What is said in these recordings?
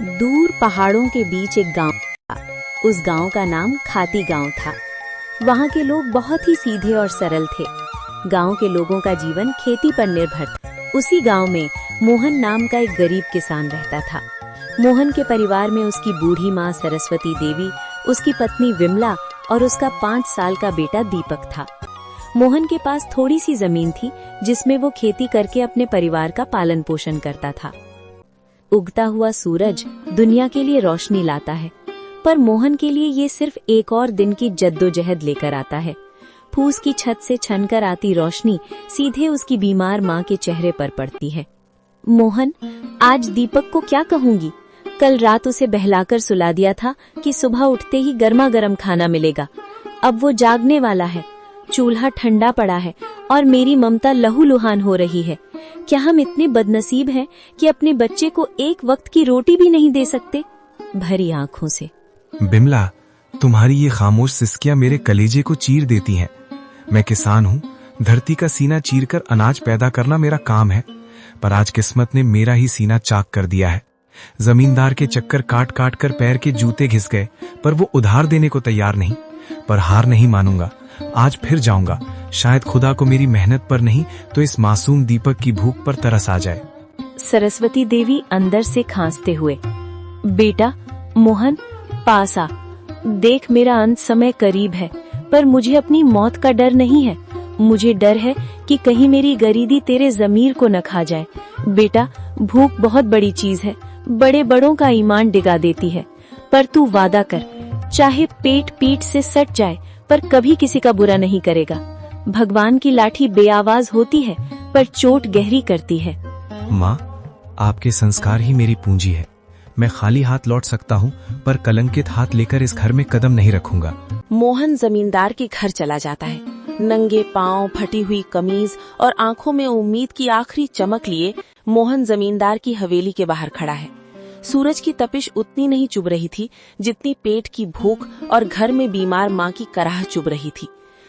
दूर पहाड़ों के बीच एक गांव था। उस गांव का नाम खाती गांव था। वहां के लोग बहुत ही सीधे और सरल थे। गांव के लोगों का जीवन खेती पर निर्भर था। उसी गांव में मोहन नाम का एक गरीब किसान रहता था। मोहन के परिवार में उसकी बूढ़ी माँ सरस्वती देवी, उसकी पत्नी विमला और उसका 5 साल का बेटा दीपक था। मोहन के पास थोड़ी सी जमीन थी जिसमें वो खेती करके अपने परिवार का पालन पोषण करता था। उगता हुआ सूरज दुनिया के लिए रोशनी लाता है, पर मोहन के लिए ये सिर्फ एक और दिन की जद्दोजहद लेकर आता है। फूस की छत से छनकर आती रोशनी सीधे उसकी बीमार माँ के चेहरे पर पड़ती है। मोहन, आज दीपक को क्या कहूंगी? कल रात उसे बहलाकर सुला दिया था कि सुबह उठते ही गर्मा गर्म खाना मिलेगा। अब वो जागने वाला है, चूल्हा ठंडा पड़ा है और मेरी ममता लहूलुहान हो रही है। क्या हम इतने बदनसीब हैं कि अपने बच्चे को एक वक्त की रोटी भी नहीं दे सकते? भरी आंखों से। बिमला, तुम्हारी ये खामोश सिसकियां मेरे कलेजे को चीर देती हैं। मैं किसान हूँ, धरती का सीना चीरकर अनाज पैदा करना मेरा काम है, पर आज किस्मत ने मेरा ही सीना चाक कर दिया है। जमींदार के चक्कर काट काट कर पैर के जूते घिस गए, पर वो उधार देने को तैयार नहीं। पर हार नहीं मानूंगा, आज फिर जाऊंगा। शायद खुदा को मेरी मेहनत पर नहीं तो इस मासूम दीपक की भूख पर तरस आ जाए। सरस्वती देवी अंदर से खांसते हुए, बेटा मोहन, पास आ। देख, मेरा अंत समय करीब है, पर मुझे अपनी मौत का डर नहीं है। मुझे डर है कि कहीं मेरी गरीबी तेरे जमीर को न खा जाए। बेटा, भूख बहुत बड़ी चीज है, बड़े बड़ों का ईमान डिगा देती है। पर तू वादा कर, चाहे पेट पीठ से सट जाए पर कभी किसी का बुरा नहीं करेगा। भगवान की लाठी बेआवाज होती है पर चोट गहरी करती है। माँ, आपके संस्कार ही मेरी पूंजी है। मैं खाली हाथ लौट सकता हूँ, पर कलंकित हाथ लेकर इस घर में कदम नहीं रखूंगा। मोहन जमींदार के घर चला जाता है। नंगे पांव, फटी हुई कमीज और आंखों में उम्मीद की आखिरी चमक लिए मोहन जमींदार की हवेली के बाहर खड़ा है। सूरज की तपिश उतनी नहीं चुभ रही थी जितनी पेट की भूख और घर में बीमार माँ की कराह चुभ रही थी।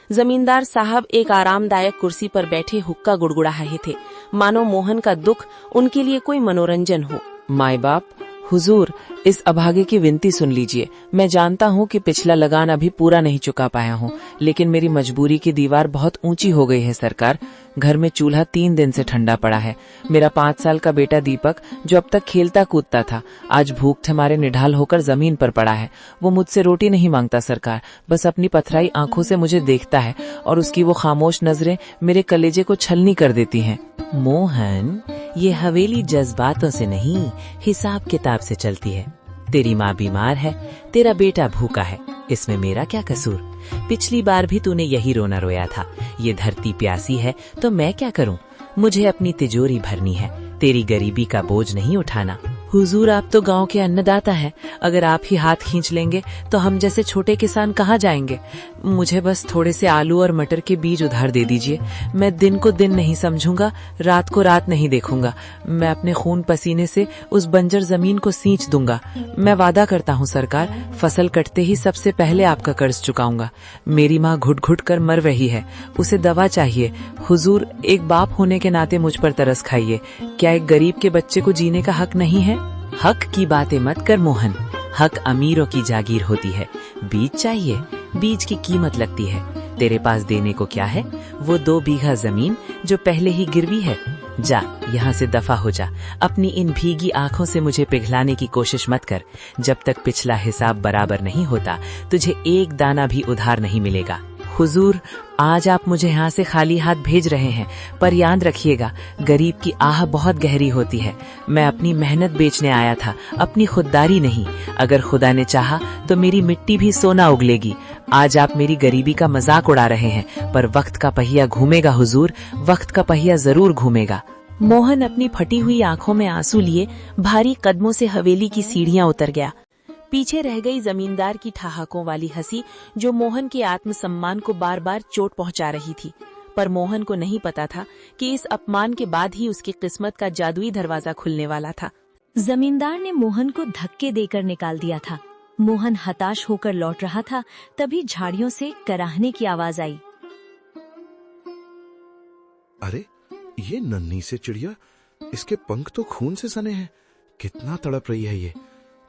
जमींदार साहब एक आरामदायक कुर्सी पर बैठे हुक्का गुड़गुड़ा रहे थे, मानो मोहन का दुख उनके लिए कोई मनोरंजन हो। माई बाप, हुजूर, इस अभागे की विनती सुन लीजिए। मैं जानता हूँ कि पिछला लगान अभी पूरा नहीं चुका पाया हूँ, लेकिन मेरी मजबूरी की दीवार बहुत ऊंची हो गई है सरकार। घर में चूल्हा 3 दिन से ठंडा पड़ा है। मेरा 5 साल का बेटा दीपक, जो अब तक खेलता कूदता था, आज भूख हमारे निढाल होकर जमीन पर पड़ा है। वो मुझसे रोटी नहीं मांगता सरकार, बस अपनी पथराई आंखों से मुझे देखता है और उसकी वो खामोश नजरें मेरे कलेजे को छलनी कर देती हैं। मोहन, ये हवेली जज्बातों से नहीं, हिसाब किताब से चलती है। तेरी माँ बीमार है, तेरा बेटा भूखा है, इसमें मेरा क्या कसूर? पिछली बार भी तूने यही रोना रोया था। ये धरती प्यासी है तो मैं क्या करूं? मुझे अपनी तिजोरी भरनी है, तेरी गरीबी का बोझ नहीं उठाना। हुजूर, आप तो गांव के अन्नदाता हैं। अगर आप ही हाथ खींच लेंगे तो हम जैसे छोटे किसान कहाँ जाएंगे? मुझे बस थोड़े से आलू और मटर के बीज उधार दे दीजिए। मैं दिन को दिन नहीं समझूंगा, रात को रात नहीं देखूंगा। मैं अपने खून पसीने से उस बंजर जमीन को सींच दूंगा। मैं वादा करता हूँ सरकार, फसल कटते ही सबसे पहले आपका कर्ज चुकाऊंगा। मेरी माँ घुट घुट कर मर रही है, उसे दवा चाहिए। हुजूर, एक बाप होने के नाते मुझ पर तरस खाइए। क्या एक गरीब के बच्चे को जीने का हक नहीं है? हक की बातें मत कर मोहन, हक अमीरों की जागीर होती है। बीज चाहिए, बीज की कीमत लगती है। तेरे पास देने को क्या है? वो 2 बीघा जमीन जो पहले ही गिरवी है। जा, यहाँ से दफा हो जा। अपनी इन भीगी आंखों से मुझे पिघलाने की कोशिश मत कर। जब तक पिछला हिसाब बराबर नहीं होता, तुझे एक दाना भी उधार नहीं मिलेगा। हुजूर, आज आप मुझे यहाँ से खाली हाथ भेज रहे हैं, पर याद रखिएगा, गरीब की आह बहुत गहरी होती है। मैं अपनी मेहनत बेचने आया था, अपनी खुददारी नहीं। अगर खुदा ने चाहा तो मेरी मिट्टी भी सोना उगलेगी। आज आप मेरी गरीबी का मजाक उड़ा रहे हैं, पर वक्त का पहिया घूमेगा हुजूर, वक्त का पहिया जरूर घूमेगा। मोहन अपनी फटी हुई आंखों में आंसू लिए भारी कदमों से हवेली की सीढ़ियां उतर गया। पीछे रह गई जमींदार की ठहाकों वाली हंसी, जो मोहन के आत्मसम्मान को बार बार चोट पहुंचा रही थी। पर मोहन को नहीं पता था कि इस अपमान के बाद ही उसकी किस्मत का जादुई दरवाजा खुलने वाला था। जमींदार ने मोहन को धक्के देकर निकाल दिया था। मोहन हताश होकर लौट रहा था, तभी झाड़ियों से कराहने की आवाज आई। अरे, ये नन्ही से चिड़िया, इसके पंख तो खून से सने हैं। कितना तड़प रही है ये।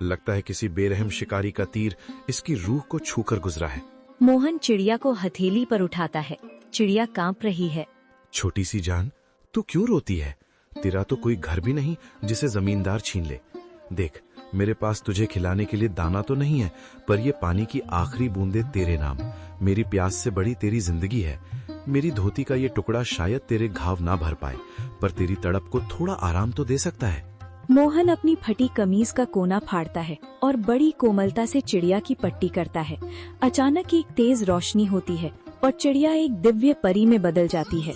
लगता है किसी बेरहम शिकारी का तीर इसकी रूह को छूकर गुजरा है। मोहन चिड़िया को हथेली पर उठाता है। चिड़िया कांप रही है। छोटी सी जान, तू क्यों रोती है? तेरा तो कोई घर भी नहीं जिसे जमींदार छीन ले। देख, मेरे पास तुझे खिलाने के लिए दाना तो नहीं है, पर ये पानी की आखिरी बूंदे तेरे नाम। मेरी प्यास से बड़ी तेरी जिंदगी है। मेरी धोती का ये टुकड़ा शायद तेरे घाव ना भर पाए, पर तेरी तड़प को थोड़ा आराम तो दे सकता है। मोहन अपनी फटी कमीज का कोना फाड़ता है और बड़ी कोमलता से चिड़िया की पट्टी करता है। अचानक एक तेज रोशनी होती है और चिड़िया एक दिव्य परी में बदल जाती है।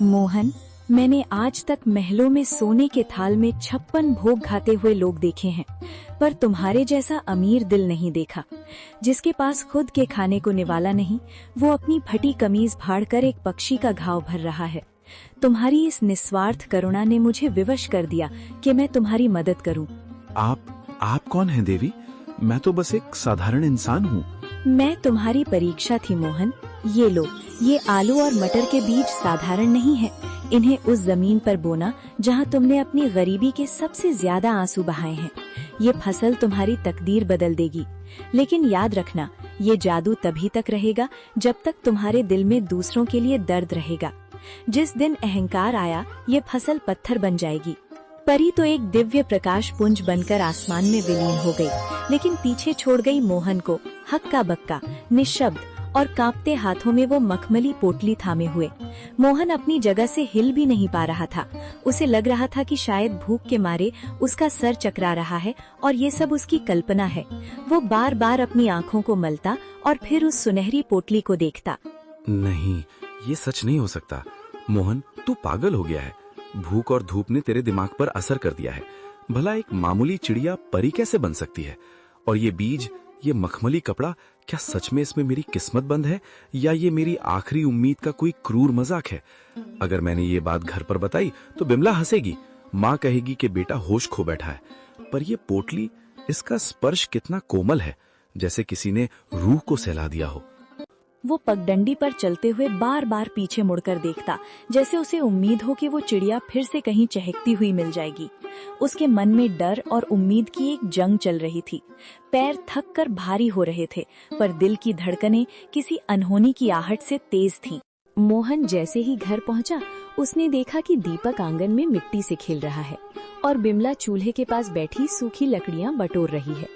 मोहन, मैंने आज तक महलों में सोने के थाल में 56 भोग खाते हुए लोग देखे हैं, पर तुम्हारे जैसा अमीर दिल नहीं देखा। जिसके पास खुद के खाने को निवाला नहीं, वो अपनी फटी कमीज फाड़कर एक पक्षी का घाव भर रहा है। तुम्हारी इस निस्वार्थ करुणा ने मुझे विवश कर दिया कि मैं तुम्हारी मदद करूं। आप कौन हैं देवी? मैं तो बस एक साधारण इंसान हूँ। मैं तुम्हारी परीक्षा थी मोहन। ये लो, ये आलू और मटर के बीज साधारण नहीं है। इन्हें उस जमीन पर बोना जहाँ तुमने अपनी गरीबी के सबसे ज्यादा आंसू बहाए हैं। ये फसल तुम्हारी तकदीर बदल देगी, लेकिन याद रखना, ये जादू तभी तक रहेगा जब तक तुम्हारे दिल में दूसरों के लिए दर्द रहेगा। जिस दिन अहंकार आया, ये फसल पत्थर बन जाएगी। परी तो एक दिव्य प्रकाश पुंज बनकर आसमान में विलीन हो गई, लेकिन पीछे छोड़ गई मोहन को हक्का बक्का, निशब्द और कांपते हाथों में वो मखमली पोटली थामे हुए। मोहन अपनी जगह से हिल भी नहीं पा रहा था। उसे लग रहा था कि शायद भूख के मारे उसका सर चकरा रहा है और ये सब उसकी कल्पना है। वो बार बार अपनी आंखों को मलता और फिर उस सुनहरी पोटली को देखता। नहीं, ये सच नहीं हो सकता। मोहन, तू पागल हो गया है। भूख और धूप ने तेरे दिमाग पर असर कर दिया है। भला एक मामूली चिड़िया परी कैसे बन सकती है? और ये बीज, ये मखमली कपड़ा, क्या सच में इसमें मेरी किस्मत बंद है, या ये मेरी आखिरी उम्मीद का कोई क्रूर मजाक है? अगर मैंने ये बात घर पर बताई तो बिमला हंसेगी। माँ कहेगी कि बेटा होश खो बैठा है। पर ये पोटली, इसका स्पर्श कितना कोमल है, जैसे किसी ने रूह को सहला दिया हो। वो पगडंडी पर चलते हुए बार बार पीछे मुड़कर देखता, जैसे उसे उम्मीद हो कि वो चिड़िया फिर से कहीं चहकती हुई मिल जाएगी। उसके मन में डर और उम्मीद की एक जंग चल रही थी। पैर थक कर भारी हो रहे थे, पर दिल की धड़कनें किसी अनहोनी की आहट से तेज थीं। मोहन जैसे ही घर पहुंचा, उसने देखा कि दीपक आंगन में मिट्टी से खेल रहा है और बिमला चूल्हे के पास बैठी सूखी लकड़ियां बटोर रही है।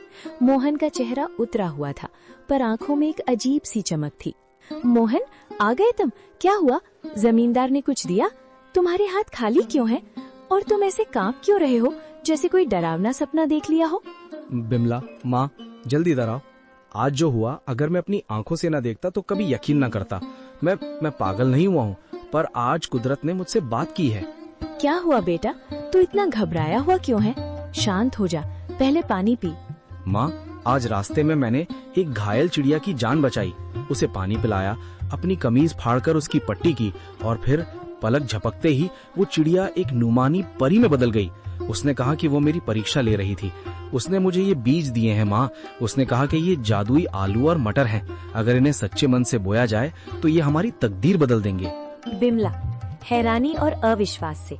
मोहन का चेहरा उतरा हुआ था, पर आंखों में एक अजीब सी चमक थी। मोहन, आ गए तुम? क्या हुआ? जमींदार ने कुछ दिया? तुम्हारे हाथ खाली क्यों हैं? और तुम ऐसे कांप क्यों रहे हो, जैसे कोई डरावना सपना देख लिया हो? बिमला, माँ, जल्दी इधर आओ। आज जो हुआ, अगर मैं अपनी आंखों से न देखता तो कभी यकीन न करता। मैं पागल नहीं हुआ हूँ, पर आज कुदरत ने मुझसे बात की है। क्या हुआ बेटा? तू इतना घबराया हुआ क्यों है? शांत हो जा, पहले पानी पी। माँ, आज रास्ते में मैंने एक घायल चिड़िया की जान बचाई। उसे पानी पिलाया, अपनी कमीज फाड़कर उसकी पट्टी की, और फिर पलक झपकते ही वो चिड़िया एक नुमानी परी में बदल गई। उसने कहा कि वो मेरी परीक्षा ले रही थी। उसने मुझे ये बीज दिए हैं माँ। उसने कहा कि ये जादुई आलू और मटर हैं। अगर इन्हें सच्चे मन से बोया जाए तो ये हमारी तकदीर बदल देंगे। बिमला हैरानी और अविश्वास से,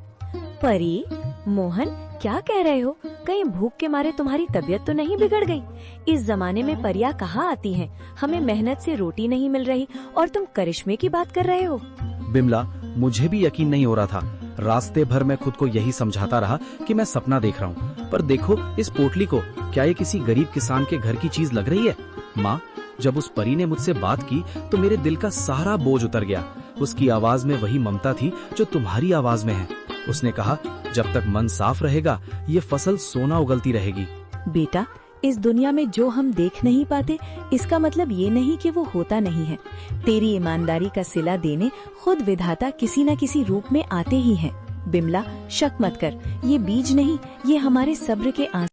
परी? मोहन, क्या कह रहे हो? कहीं भूख के मारे तुम्हारी तबीयत तो नहीं बिगड़ गई? इस जमाने में परियां कहाँ आती हैं? हमें मेहनत से रोटी नहीं मिल रही और तुम करिश्मे की बात कर रहे हो? बिमला, मुझे भी यकीन नहीं हो रहा था। रास्ते भर मैं खुद को यही समझाता रहा कि मैं सपना देख रहा हूँ। पर देखो इस पोटली को, क्या ये किसी गरीब किसान के घर की चीज लग रही है? माँ, जब उस परी ने मुझसे बात की तो मेरे दिल का सारा बोझ उतर गया। उसकी आवाज में वही ममता थी जो तुम्हारी आवाज में है। उसने कहा, जब तक मन साफ रहेगा ये फसल सोना उगलती रहेगी। बेटा, इस दुनिया में जो हम देख नहीं पाते, इसका मतलब ये नहीं कि वो होता नहीं है। तेरी ईमानदारी का सिला देने खुद विधाता किसी न किसी रूप में आते ही हैं। बिमला, शक मत कर, ये बीज नहीं, ये हमारे सब्र के आंसू